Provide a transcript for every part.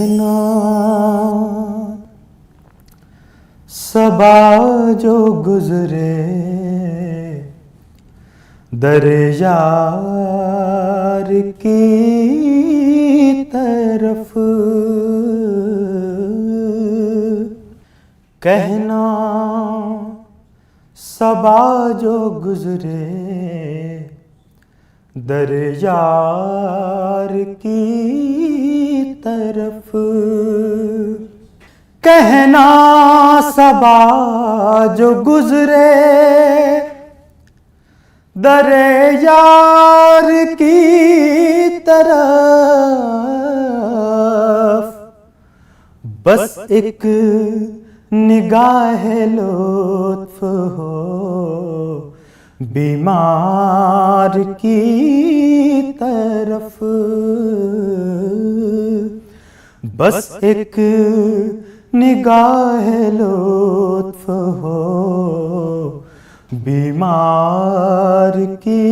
कहना सबा जो गुजरे दर यार की तरफ, कहना सबा जो गुजरे दर यार की तरफ, कहना सबा जो गुजरे दर यार की तरफ, बस एक निगाह लुत्फ हो बीमार की तरफ, बस एक निगाह लुत्फ हो बीमार की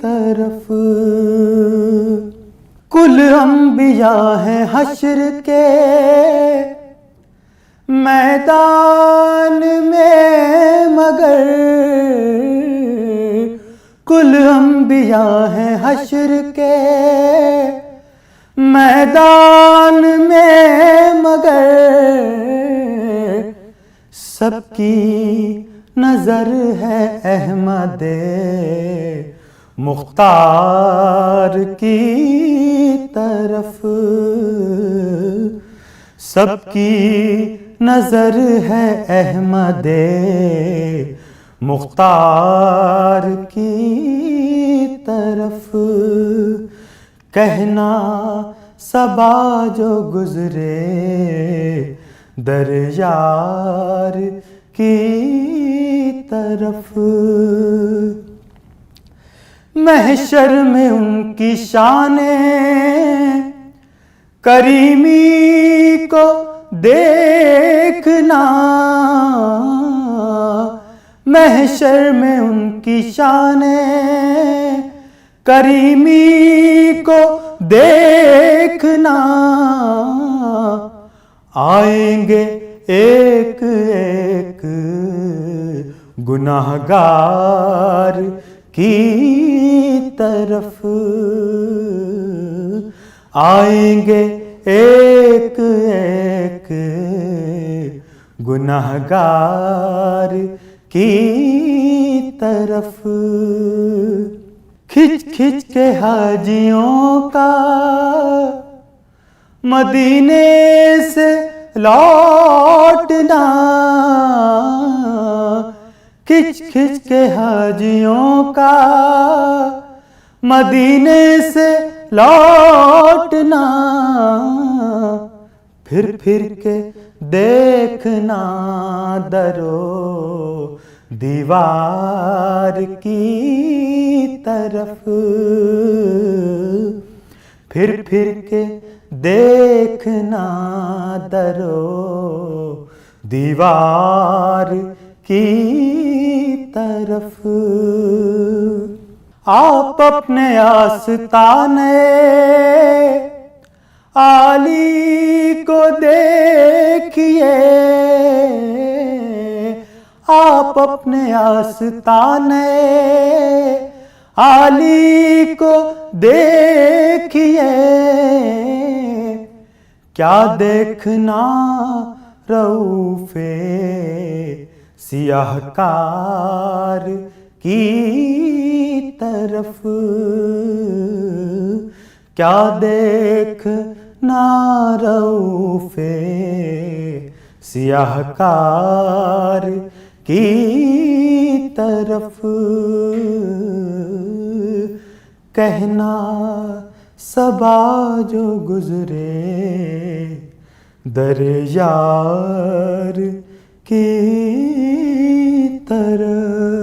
तरफ। कुल अंबिया है हश्र के मैदान में, मगर कुल अंबिया है हश्र के मैदान में, मगर सबकी नजर है अहमदे मुख्तार की तरफ, सबकी नजर है अहमदे मुख्तार की तरफ, कहना सबा जो गुजरे दर यार की तरफ। महशर में उनकी शाने करीमी को देखना, महशर में उनकी शाने करीमी को देखना, आएंगे एक एक गुनाहगार की तरफ, आएंगे एक एक गुनाहगार की तरफ। खिंच खिंच के हाजियों का मदीने से लौटना, खिंच खिंच के हाजियों का मदीने से लौटना, फिर फिर के देखना दरो दीवार की तरफ, फिर फिर के देखना दरो दीवार की तरफ। आप अपने आस्ताने आली को देखिए, आप अपने आस्ताने आली को देखिए, क्या देखना रऊफ़े सियाहकार की तरफ, क्या देखना रऊफ़े सियाहकार की तरफ, कहना सबा जो गुजरे दर यार की तरफ।